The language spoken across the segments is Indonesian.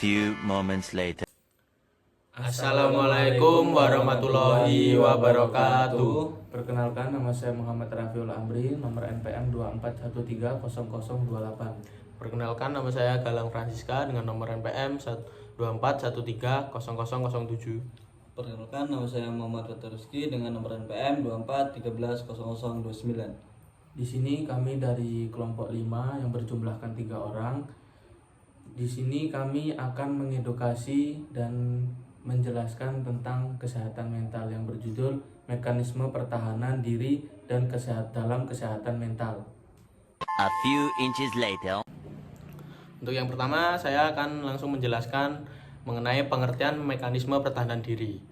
few moments later. Assalamualaikum warahmatullahi wabarakatuh. Perkenalkan, nama saya Muhammad Rafiul Amri, nomor NPM 24130028. Perkenalkan, nama saya Galang Francisca dengan nomor NPM 24130007. Perkenalkan, nama saya Muhammad Rizky dengan nomor NPM 24130029. Di sini kami dari kelompok 5 yang berjumlahkan 3 orang. Di sini kami akan mengedukasi dan menjelaskan tentang kesehatan mental yang berjudul Mekanisme Pertahanan Diri dan dalam Kesehatan Mental. A few inches later. Untuk yang pertama, saya akan langsung menjelaskan mengenai pengertian mekanisme pertahanan diri.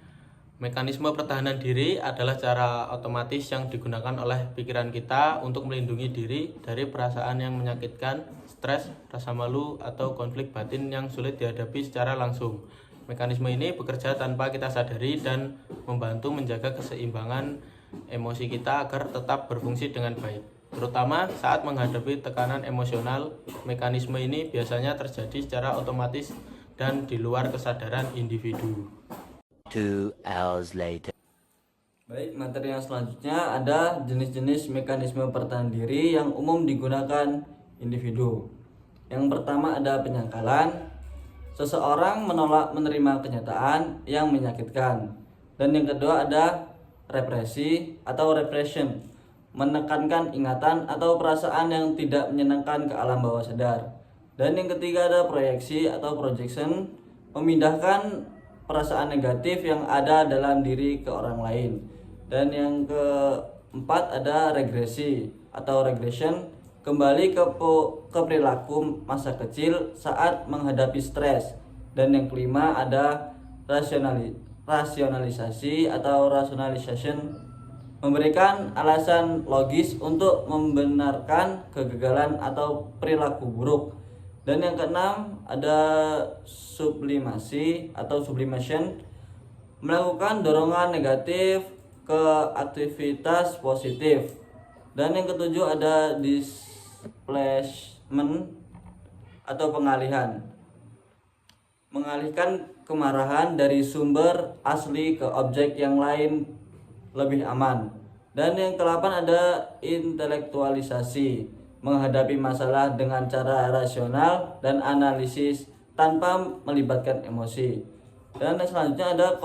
Mekanisme pertahanan diri adalah cara otomatis yang digunakan oleh pikiran kita untuk melindungi diri dari perasaan yang menyakitkan, stres, rasa malu, atau konflik batin yang sulit dihadapi secara langsung. Mekanisme ini bekerja tanpa kita sadari dan membantu menjaga keseimbangan emosi kita agar tetap berfungsi dengan baik. Terutama saat menghadapi tekanan emosional, mekanisme ini biasanya terjadi secara otomatis dan di luar kesadaran individu. 2 hours later. Baik, materi yang selanjutnya ada jenis-jenis mekanisme pertahanan diri yang umum digunakan individu. Yang pertama ada penyangkalan. Seseorang menolak menerima kenyataan yang menyakitkan. Dan yang kedua ada represi atau repression, menekankan ingatan atau perasaan yang tidak menyenangkan ke alam bawah sadar. Dan yang ketiga ada proyeksi atau projection, memindahkan perasaan negatif yang ada dalam diri ke orang lain. Dan yang keempat ada regresi atau regression, kembali ke perilaku masa kecil saat menghadapi stres. Dan yang kelima ada rasionalisasi atau rationalization, memberikan alasan logis untuk membenarkan kegagalan atau perilaku buruk. Dan yang keenam ada sublimasi atau sublimation, melakukan dorongan negatif ke aktivitas positif. Dan yang ketujuh ada displacement atau pengalihan, mengalihkan kemarahan dari sumber asli ke objek yang lain lebih aman. Dan yang ke-8 ada intelektualisasi, menghadapi masalah dengan cara rasional dan analisis tanpa melibatkan emosi. Dan yang selanjutnya ada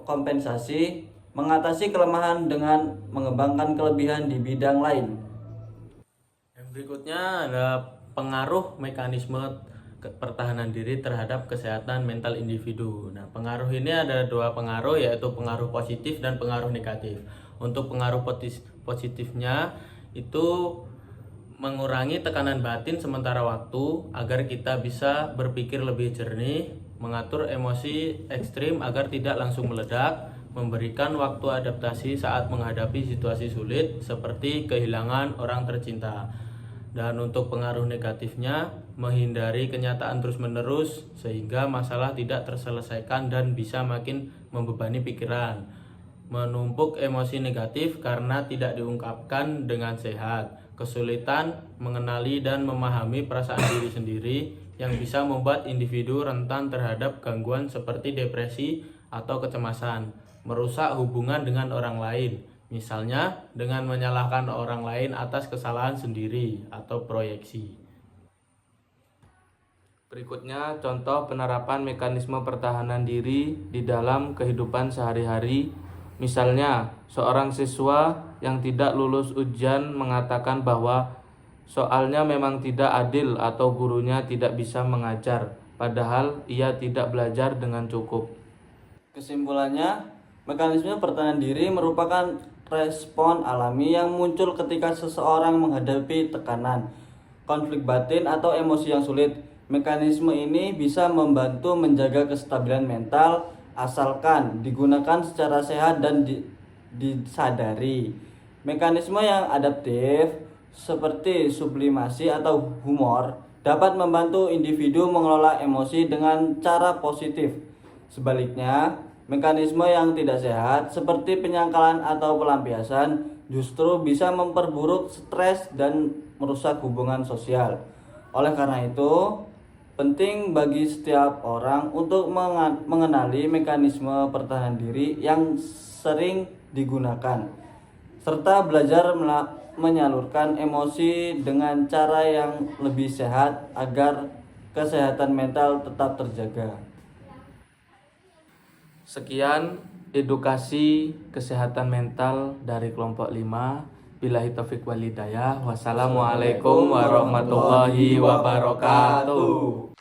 kompensasi, mengatasi kelemahan dengan mengembangkan kelebihan di bidang lain. Yang berikutnya ada pengaruh mekanisme pertahanan diri terhadap kesehatan mental individu. Nah, pengaruh ini ada 2 pengaruh, yaitu pengaruh positif dan pengaruh negatif. Untuk pengaruh positifnya itu mengurangi tekanan batin sementara waktu agar kita bisa berpikir lebih jernih, mengatur emosi ekstrim agar tidak langsung meledak, memberikan waktu adaptasi saat menghadapi situasi sulit seperti kehilangan orang tercinta. Dan untuk pengaruh negatifnya, menghindari kenyataan terus-menerus sehingga masalah tidak terselesaikan dan bisa makin membebani pikiran. Menumpuk emosi negatif karena tidak diungkapkan dengan sehat. Kesulitan mengenali dan memahami perasaan diri sendiri yang bisa membuat individu rentan terhadap gangguan seperti depresi atau kecemasan. Merusak hubungan dengan orang lain, misalnya dengan menyalahkan orang lain atas kesalahan sendiri atau proyeksi. Berikutnya contoh penerapan mekanisme pertahanan diri di dalam kehidupan sehari-hari. Misalnya, seorang siswa yang tidak lulus ujian mengatakan bahwa soalnya memang tidak adil atau gurunya tidak bisa mengajar, padahal ia tidak belajar dengan cukup. Kesimpulannya, mekanisme pertahanan diri merupakan respon alami yang muncul ketika seseorang menghadapi tekanan, konflik batin atau emosi yang sulit. Mekanisme ini bisa membantu menjaga kestabilan mental asalkan digunakan secara sehat dan disadari. Mekanisme yang adaptif seperti sublimasi atau humor dapat membantu individu mengelola emosi dengan cara positif. Sebaliknya, mekanisme yang tidak sehat seperti penyangkalan atau pelampiasan justru bisa memperburuk stres dan merusak hubungan sosial. Oleh karena itu, Penting bagi setiap orang untuk mengenali mekanisme pertahanan diri yang sering digunakan, serta belajar menyalurkan emosi dengan cara yang lebih sehat agar kesehatan mental tetap terjaga. Sekian edukasi kesehatan mental dari kelompok 5. Billahi taufiq wal hidayah. Wassalamualaikum warahmatullahi wabarakatuh.